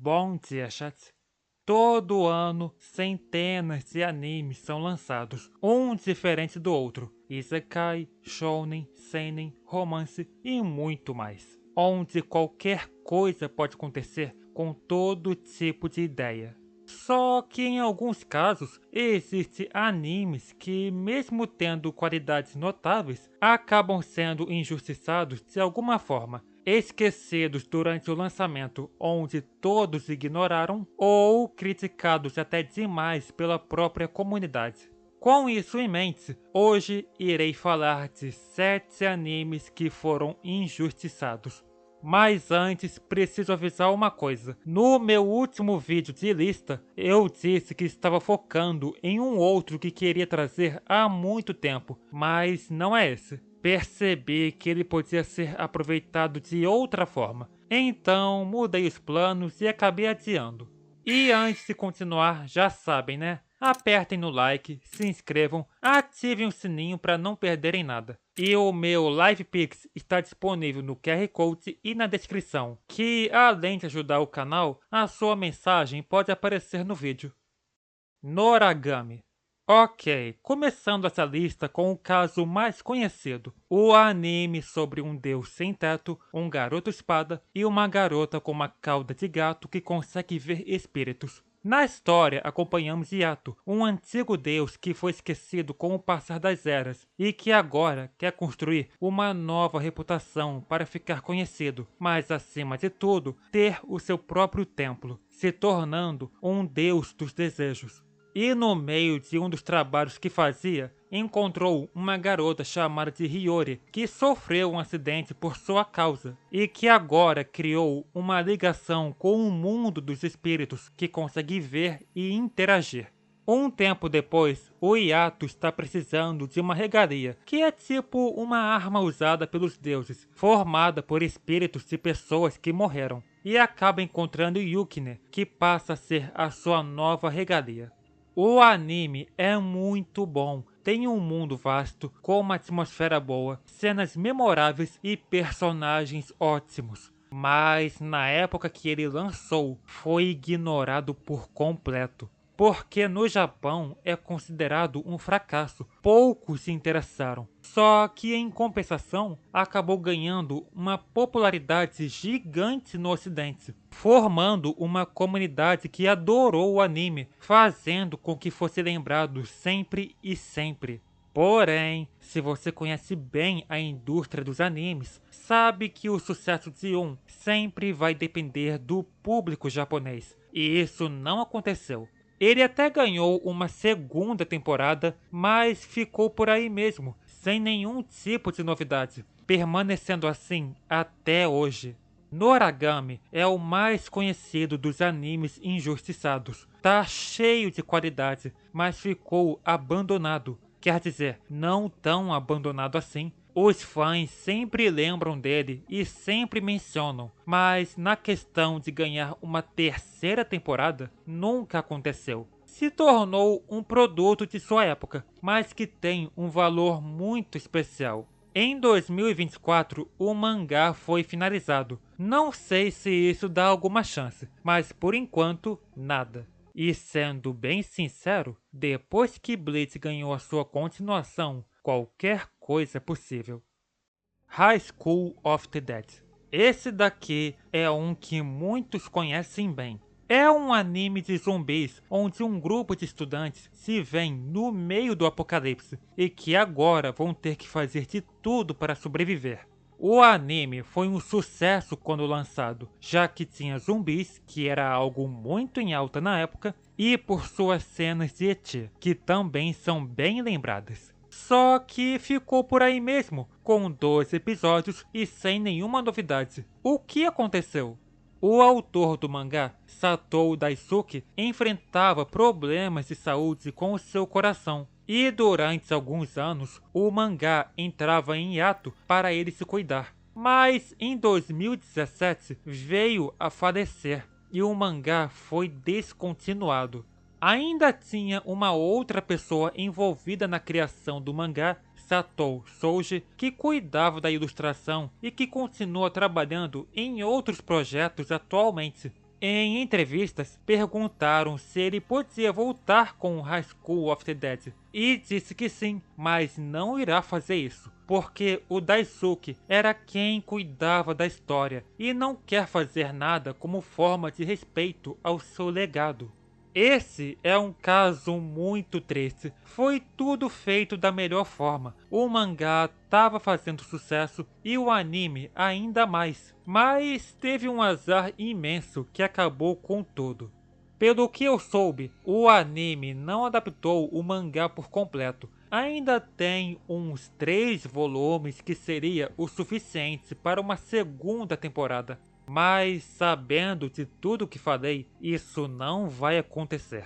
Bom dia, chat. Todo ano, centenas de animes são lançados, um diferente do outro. Isekai, shounen, seinen, romance e muito mais. Onde qualquer coisa pode acontecer com todo tipo de ideia. Só que em alguns casos, existem animes que, mesmo tendo qualidades notáveis, acabam sendo injustiçados de alguma forma, esquecidos durante o lançamento, onde todos ignoraram, ou criticados até demais pela própria comunidade. Com isso em mente, hoje irei falar de 7 animes que foram injustiçados. Mas antes, preciso avisar uma coisa. No meu último vídeo de lista, eu disse que estava focando em um outro que queria trazer há muito tempo, mas não é esse. Percebi que ele podia ser aproveitado de outra forma. Então, mudei os planos e acabei adiando. E antes de continuar, já sabem, né? Apertem no like, se inscrevam, ativem o sininho para não perderem nada. E o meu LivePix está disponível no QR Code e na descrição, que além de ajudar o canal, a sua mensagem pode aparecer no vídeo. Noragami. Ok, começando essa lista com o caso mais conhecido, o anime sobre um deus sem teto, um garoto espada e uma garota com uma cauda de gato que consegue ver espíritos. Na história, acompanhamos Yato, um antigo deus que foi esquecido com o passar das eras e que agora quer construir uma nova reputação para ficar conhecido, mas acima de tudo, ter o seu próprio templo, se tornando um deus dos desejos. E no meio de um dos trabalhos que fazia, encontrou uma garota chamada de Hiyori, que sofreu um acidente por sua causa, e que agora criou uma ligação com o mundo dos espíritos que consegue ver e interagir. Um tempo depois, o Yato está precisando de uma regalia, que é tipo uma arma usada pelos deuses, formada por espíritos de pessoas que morreram, e acaba encontrando Yukine, que passa a ser a sua nova regalia. O anime é muito bom, tem um mundo vasto, com uma atmosfera boa, cenas memoráveis e personagens ótimos. Mas na época que ele lançou, foi ignorado por completo. Porque no Japão é considerado um fracasso, poucos se interessaram. Só que em compensação, acabou ganhando uma popularidade gigante no ocidente, formando uma comunidade que adorou o anime, fazendo com que fosse lembrado sempre e sempre. Porém, se você conhece bem a indústria dos animes, sabe que o sucesso de um sempre vai depender do público japonês, e isso não aconteceu. Ele até ganhou uma segunda temporada, mas ficou por aí mesmo, sem nenhum tipo de novidade, permanecendo assim até hoje. Noragami é o mais conhecido dos animes injustiçados. Tá cheio de qualidade, mas ficou abandonado. Quer dizer, não tão abandonado assim. Os fãs sempre lembram dele e sempre mencionam, mas na questão de ganhar uma terceira temporada, nunca aconteceu. Se tornou um produto de sua época, mas que tem um valor muito especial. Em 2024, o mangá foi finalizado. Não sei se isso dá alguma chance, mas por enquanto, nada. E sendo bem sincero, depois que Bleach ganhou a sua continuação, qualquer coisa é possível. High School of the Dead. Esse daqui é um que muitos conhecem bem. É um anime de zumbis onde um grupo de estudantes se vê no meio do apocalipse e que agora vão ter que fazer de tudo para sobreviver. O anime foi um sucesso quando lançado, já que tinha zumbis, que era algo muito em alta na época, e por suas cenas de ET, que também são bem lembradas. Só que ficou por aí mesmo, com 2 episódios e sem nenhuma novidade. O que aconteceu? O autor do mangá, Satou Daisuke, enfrentava problemas de saúde com o seu coração. E durante alguns anos, o mangá entrava em hiato para ele se cuidar. Mas em 2017 veio a falecer e o mangá foi descontinuado. Ainda tinha uma outra pessoa envolvida na criação do mangá, Satou Souji, que cuidava da ilustração e que continua trabalhando em outros projetos atualmente. Em entrevistas, perguntaram se ele podia voltar com High School of the Dead e disse que sim, mas não irá fazer isso, porque o Daisuke era quem cuidava da história e não quer fazer nada como forma de respeito ao seu legado. Esse é um caso muito triste. Foi tudo feito da melhor forma. O mangá estava fazendo sucesso e o anime ainda mais. Mas teve um azar imenso que acabou com tudo. Pelo que eu soube, o anime não adaptou o mangá por completo. Ainda tem uns 3 volumes que seria o suficiente para uma segunda temporada. Mas sabendo de tudo que falei, isso não vai acontecer.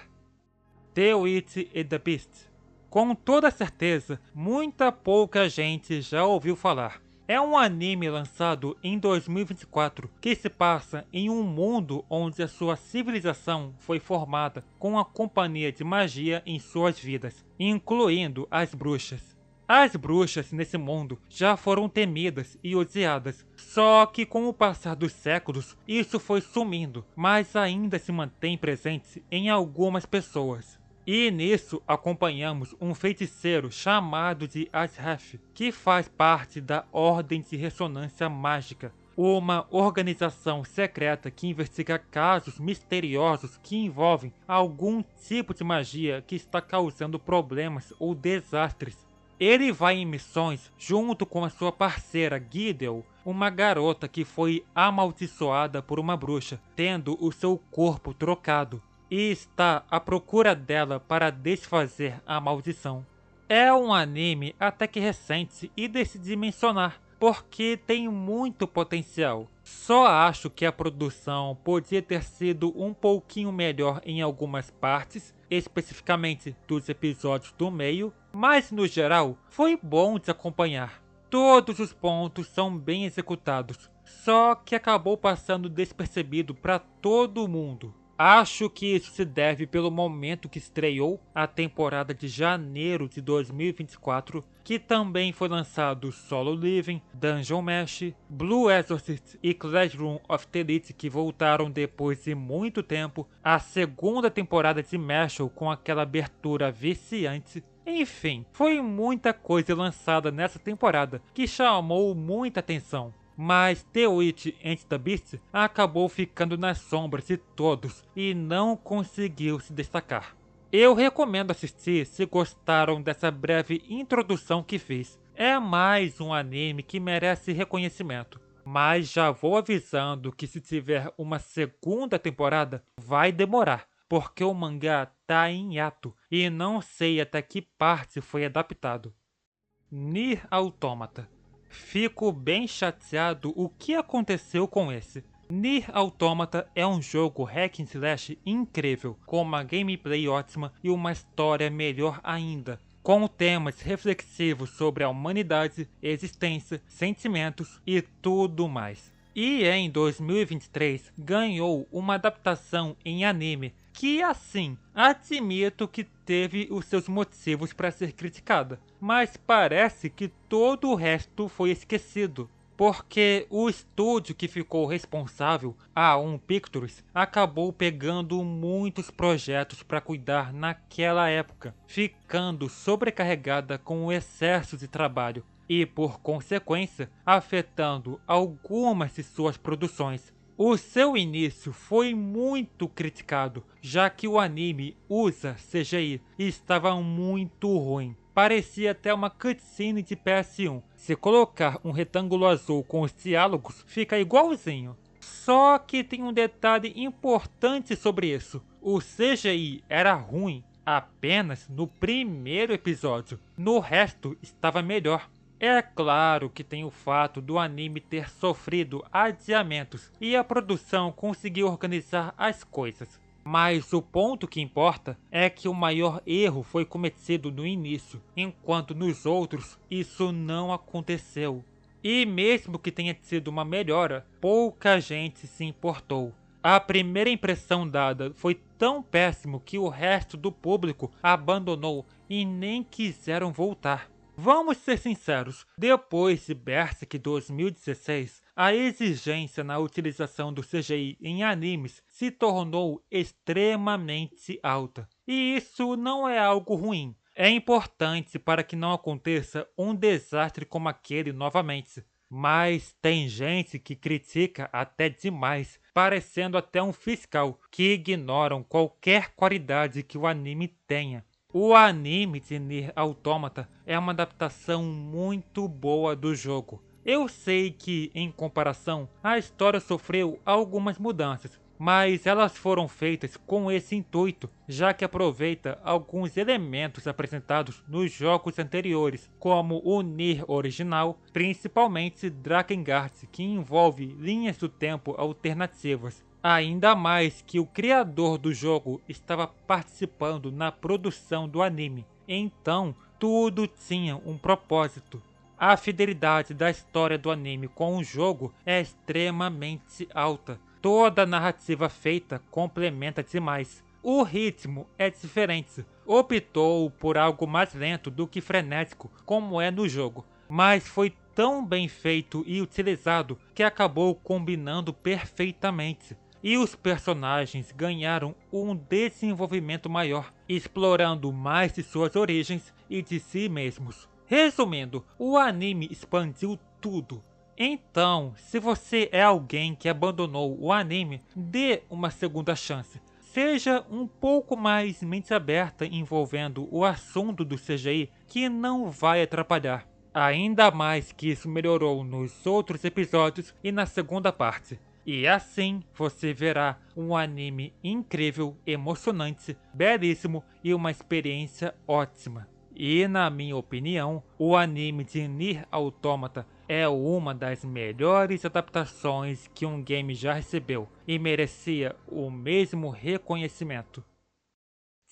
The Witch and the Beast. Com toda certeza, muita pouca gente já ouviu falar. É um anime lançado em 2024 que se passa em um mundo onde a sua civilização foi formada com a companhia de magia em suas vidas, incluindo as bruxas. As bruxas nesse mundo já foram temidas e odiadas, só que com o passar dos séculos isso foi sumindo, mas ainda se mantém presente em algumas pessoas. E nisso acompanhamos um feiticeiro chamado de Ashrath, que faz parte da Ordem de Ressonância Mágica, uma organização secreta que investiga casos misteriosos que envolvem algum tipo de magia que está causando problemas ou desastres. Ele vai em missões junto com a sua parceira Gideon, uma garota que foi amaldiçoada por uma bruxa, tendo o seu corpo trocado, e está à procura dela para desfazer a maldição. É um anime até que recente e decidi mencionar, porque tem muito potencial. Só acho que a produção podia ter sido um pouquinho melhor em algumas partes, especificamente dos episódios do meio, mas no geral foi bom de acompanhar. Todos os pontos são bem executados, só que acabou passando despercebido para todo mundo. Acho que isso se deve pelo momento que estreou a temporada de janeiro de 2024, que também foi lançado Solo Living, Dungeon Mesh, Blue Exorcist e Classroom of the Elite, que voltaram depois de muito tempo, a segunda temporada de Mashle com aquela abertura viciante. Enfim, foi muita coisa lançada nessa temporada que chamou muita atenção. Mas The Witch and the Beast acabou ficando nas sombras de todos e não conseguiu se destacar. Eu recomendo assistir se gostaram dessa breve introdução que fiz. É mais um anime que merece reconhecimento. Mas já vou avisando que se tiver uma segunda temporada, vai demorar, porque o mangá tá em hiato e não sei até que parte foi adaptado. Nier Automata. Fico bem chateado o que aconteceu com esse. Nier Automata é um jogo hack and slash incrível, com uma gameplay ótima e uma história melhor ainda, com temas reflexivos sobre a humanidade, existência, sentimentos e tudo mais. E em 2023 ganhou uma adaptação em anime que, assim, admito que teve os seus motivos para ser criticada, mas parece que todo o resto foi esquecido, porque o estúdio que ficou responsável, a A1 Pictures, acabou pegando muitos projetos para cuidar naquela época, ficando sobrecarregada com o excesso de trabalho e, por consequência, afetando algumas de suas produções. O seu início foi muito criticado, já que o anime usa CGI e estava muito ruim. Parecia até uma cutscene de PS1. Se colocar um retângulo azul com os diálogos, fica igualzinho. Só que tem um detalhe importante sobre isso. O CGI era ruim apenas no primeiro episódio. No resto estava melhor. É claro que tem o fato do anime ter sofrido adiamentos e a produção conseguiu organizar as coisas. Mas o ponto que importa é que o maior erro foi cometido no início, enquanto nos outros isso não aconteceu. E mesmo que tenha sido uma melhora, pouca gente se importou. A primeira impressão dada foi tão péssimo que o resto do público abandonou e nem quiseram voltar. Vamos ser sinceros, depois de Berserk 2016, a exigência na utilização do CGI em animes se tornou extremamente alta. E isso não é algo ruim. É importante para que não aconteça um desastre como aquele novamente. Mas tem gente que critica até demais, parecendo até um fiscal, que ignoram qualquer qualidade que o anime tenha. O anime de Nier Automata é uma adaptação muito boa do jogo. Eu sei que, em comparação, a história sofreu algumas mudanças, mas elas foram feitas com esse intuito, já que aproveita alguns elementos apresentados nos jogos anteriores, como o Nier original, principalmente Drakengard, que envolve linhas do tempo alternativas. Ainda mais que o criador do jogo estava participando na produção do anime, então tudo tinha um propósito. A fidelidade da história do anime com o jogo é extremamente alta. Toda a narrativa feita complementa demais. O ritmo é diferente. Optou por algo mais lento do que frenético, como é no jogo, mas foi tão bem feito e utilizado que acabou combinando perfeitamente. E os personagens ganharam um desenvolvimento maior, explorando mais de suas origens e de si mesmos. Resumindo, o anime expandiu tudo. Então, se você é alguém que abandonou o anime, dê uma segunda chance. Seja um pouco mais mente aberta envolvendo o assunto do CGI, que não vai atrapalhar. Ainda mais que isso melhorou nos outros episódios e na segunda parte. E assim você verá um anime incrível, emocionante, belíssimo e uma experiência ótima. E na minha opinião, o anime de Nier Automata é uma das melhores adaptações que um game já recebeu e merecia o mesmo reconhecimento.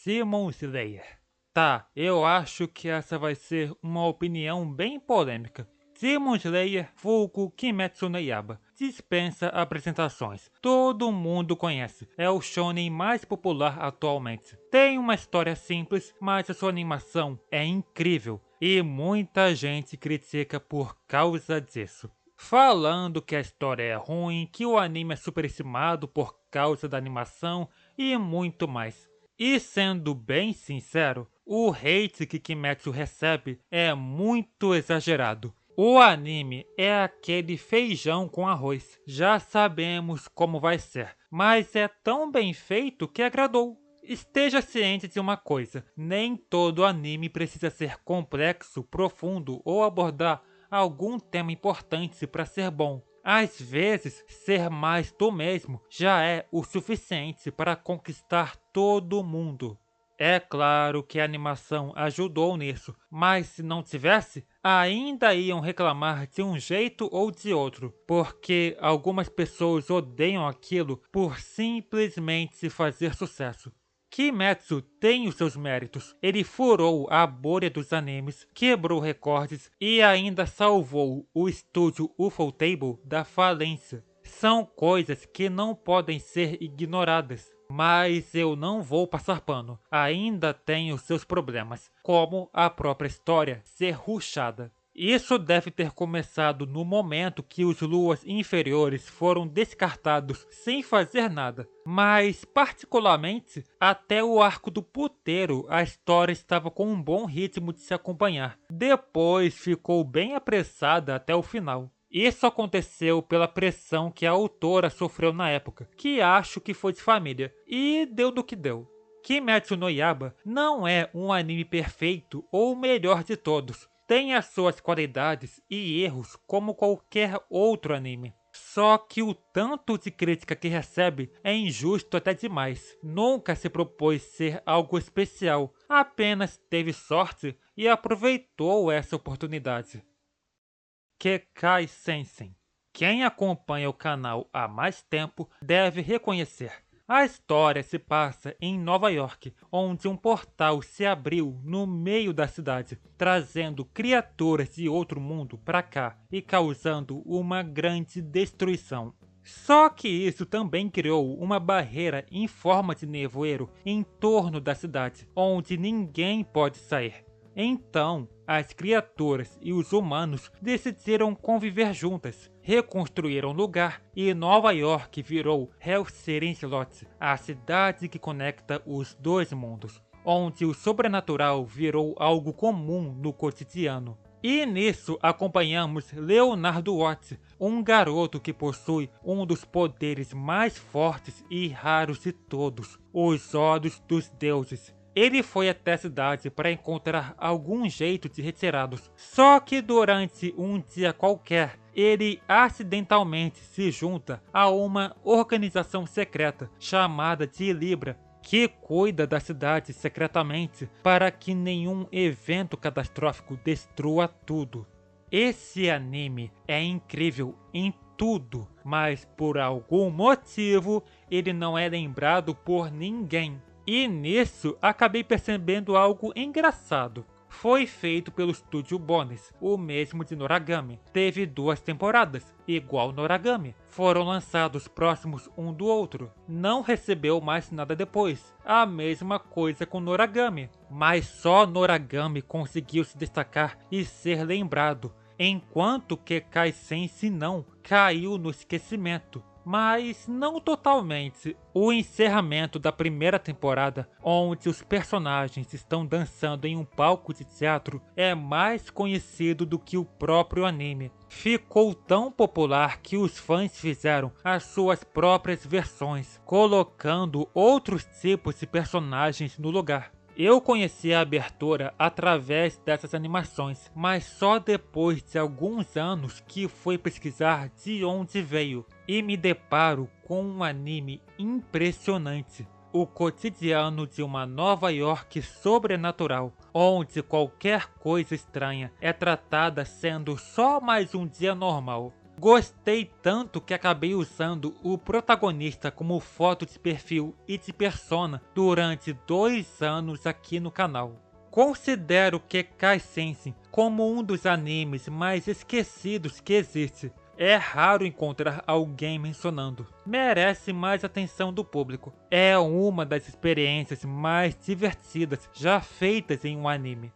Demon Slayer. Tá, eu acho que essa vai ser uma opinião bem polêmica. Demon Slayer, vulgo Kimetsu no Yaiba, dispensa apresentações. Todo mundo conhece, é o shonen mais popular atualmente. Tem uma história simples, mas a sua animação é incrível e muita gente critica por causa disso. Falando que a história é ruim, que o anime é superestimado por causa da animação e muito mais. E sendo bem sincero, o hate que Kimetsu recebe é muito exagerado. O anime é aquele feijão com arroz. Já sabemos como vai ser, mas é tão bem feito que agradou. Esteja ciente de uma coisa, nem todo anime precisa ser complexo, profundo ou abordar algum tema importante para ser bom. Às vezes, ser mais do mesmo já é o suficiente para conquistar todo mundo. É claro que a animação ajudou nisso, mas se não tivesse, ainda iam reclamar de um jeito ou de outro, porque algumas pessoas odeiam aquilo por simplesmente fazer sucesso. Kimetsu tem os seus méritos. Ele furou a bolha dos animes, quebrou recordes e ainda salvou o estúdio Ufotable da falência. São coisas que não podem ser ignoradas. Mas eu não vou passar pano. Ainda tem os seus problemas, como a própria história ser rushada. Isso deve ter começado no momento que os luas inferiores foram descartados sem fazer nada. Mas, particularmente, até o arco do puteiro a história estava com um bom ritmo de se acompanhar. Depois ficou bem apressada até o final. Isso aconteceu pela pressão que a autora sofreu na época, que acho que foi de família, e deu do que deu. Kimetsu no Yaiba não é um anime perfeito ou o melhor de todos. Tem as suas qualidades e erros como qualquer outro anime. Só que o tanto de crítica que recebe é injusto até demais. Nunca se propôs ser algo especial, apenas teve sorte e aproveitou essa oportunidade. Kekai Sensen. Quem acompanha o canal há mais tempo deve reconhecer. A história se passa em Nova York, onde um portal se abriu no meio da cidade, trazendo criaturas de outro mundo para cá e causando uma grande destruição. Só que isso também criou uma barreira em forma de nevoeiro em torno da cidade, onde ninguém pode sair. Então, as criaturas e os humanos decidiram conviver juntas, reconstruíram o lugar e Nova York virou Hell City Slot, a cidade que conecta os dois mundos, onde o sobrenatural virou algo comum no cotidiano. E nisso acompanhamos Leonardo Watts, um garoto que possui um dos poderes mais fortes e raros de todos, os olhos dos deuses. Ele foi até a cidade para encontrar algum jeito de retirá-los. Só que durante um dia qualquer, ele acidentalmente se junta a uma organização secreta chamada de Libra, que cuida da cidade secretamente para que nenhum evento catastrófico destrua tudo. Esse anime é incrível em tudo, mas por algum motivo ele não é lembrado por ninguém. E nisso acabei percebendo algo engraçado. Foi feito pelo estúdio Bones, o mesmo de Noragami. Teve 2 temporadas, igual Noragami. Foram lançados próximos um do outro. Não recebeu mais nada depois. A mesma coisa com Noragami. Mas só Noragami conseguiu se destacar e ser lembrado, enquanto Kekai Sensei não caiu no esquecimento. Mas não totalmente. O encerramento da primeira temporada, onde os personagens estão dançando em um palco de teatro, é mais conhecido do que o próprio anime. Ficou tão popular que os fãs fizeram as suas próprias versões, colocando outros tipos de personagens no lugar. Eu conheci a abertura através dessas animações, mas só depois de alguns anos que fui pesquisar de onde veio e me deparo com um anime impressionante. O cotidiano de uma Nova York sobrenatural, onde qualquer coisa estranha é tratada sendo só mais um dia normal. Gostei tanto que acabei usando o protagonista como foto de perfil e de persona durante 2 anos aqui no canal. Considero Kekai Sensei como um dos animes mais esquecidos que existe. É raro encontrar alguém mencionando. Merece mais atenção do público. É uma das experiências mais divertidas já feitas em um anime.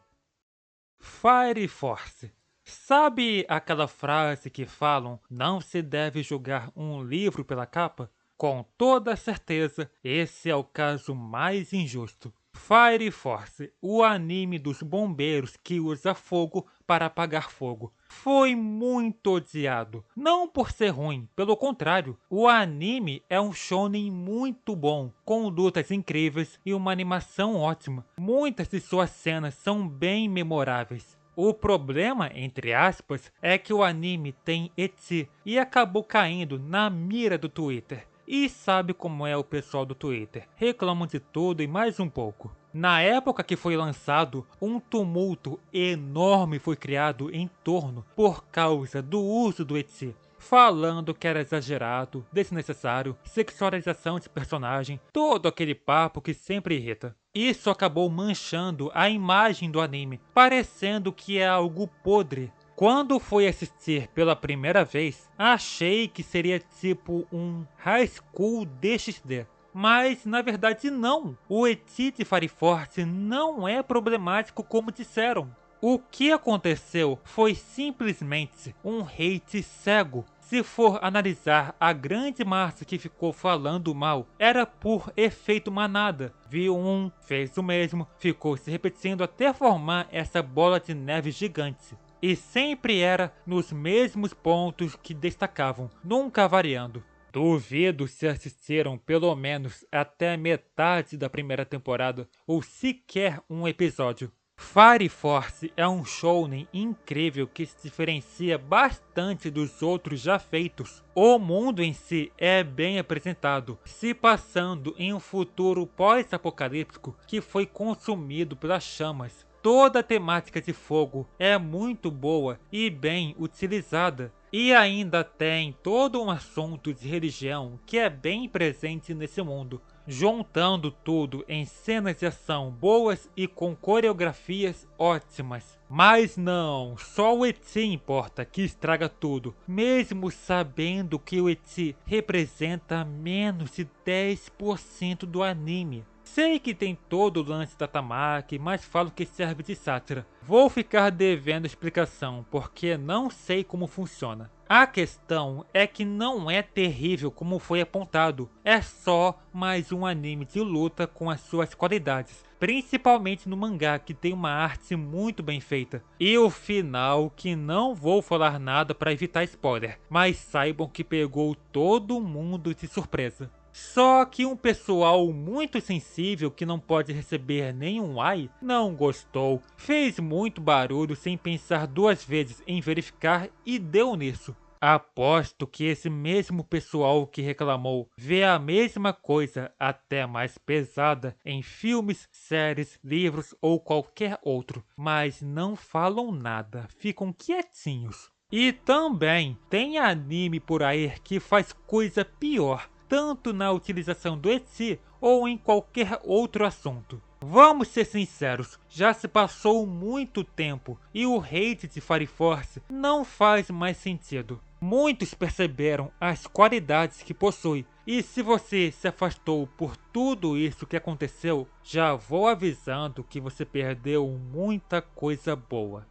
Fire Force. Sabe aquela frase que falam não se deve julgar um livro pela capa? Com toda certeza, esse é o caso mais injusto. Fire Force, o anime dos bombeiros que usa fogo para apagar fogo, foi muito odiado. Não por ser ruim, pelo contrário, o anime é um shonen muito bom, com lutas incríveis e uma animação ótima. Muitas de suas cenas são bem memoráveis. O problema, entre aspas, é que o anime tem ecchi e acabou caindo na mira do Twitter. E sabe como é o pessoal do Twitter, reclamam de tudo e mais um pouco. Na época que foi lançado, um tumulto enorme foi criado em torno por causa do uso do ecchi, falando que era exagerado, desnecessário, sexualização de personagem, todo aquele papo que sempre irrita. Isso acabou manchando a imagem do anime, parecendo que é algo podre. Quando fui assistir pela primeira vez, achei que seria tipo um High School DxD. Mas na verdade não, o ecchi de Fire Force não é problemático como disseram. O que aconteceu foi simplesmente um hate cego. Se for analisar, a grande massa que ficou falando mal era por efeito manada. Viu um, fez o mesmo, ficou se repetindo até formar essa bola de neve gigante. E sempre era nos mesmos pontos que destacavam, nunca variando. Duvido se assistiram pelo menos até metade da primeira temporada ou sequer um episódio. Fire Force é um shounen incrível que se diferencia bastante dos outros já feitos. O mundo em si é bem apresentado, se passando em um futuro pós-apocalíptico que foi consumido pelas chamas. Toda a temática de fogo é muito boa e bem utilizada. E ainda tem todo um assunto de religião que é bem presente nesse mundo, juntando tudo em cenas de ação boas e com coreografias ótimas. Mas não, só o ecchi importa, que estraga tudo, mesmo sabendo que o ecchi representa menos de 10% do anime. Sei que tem todo o lance da Tamaki, mas falo que serve de sátira. Vou ficar devendo explicação, porque não sei como funciona. A questão é que não é terrível como foi apontado, é só mais um anime de luta com as suas qualidades, principalmente no mangá, que tem uma arte muito bem feita. E o final, que não vou falar nada para evitar spoiler, mas saibam que pegou todo mundo de surpresa. Só que um pessoal muito sensível que não pode receber nenhum ai não gostou, fez muito barulho sem pensar duas vezes em verificar e deu nisso. Aposto que esse mesmo pessoal que reclamou vê a mesma coisa, até mais pesada, em filmes, séries, livros ou qualquer outro, mas não falam nada, ficam quietinhos. E também tem anime por aí que faz coisa pior, tanto na utilização do ecchi ou em qualquer outro assunto. Vamos ser sinceros, já se passou muito tempo e o hate de Fire Force não faz mais sentido. Muitos perceberam as qualidades que possui, e se você se afastou por tudo isso que aconteceu, já vou avisando que você perdeu muita coisa boa.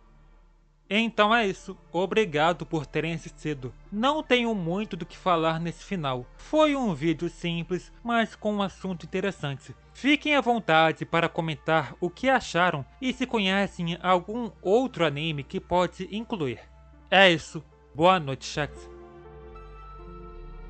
Então é isso, obrigado por terem assistido. Não tenho muito do que falar nesse final. Foi um vídeo simples, mas com um assunto interessante. Fiquem à vontade para comentar o que acharam e se conhecem algum outro anime que pode incluir. É isso, boa noite, chat.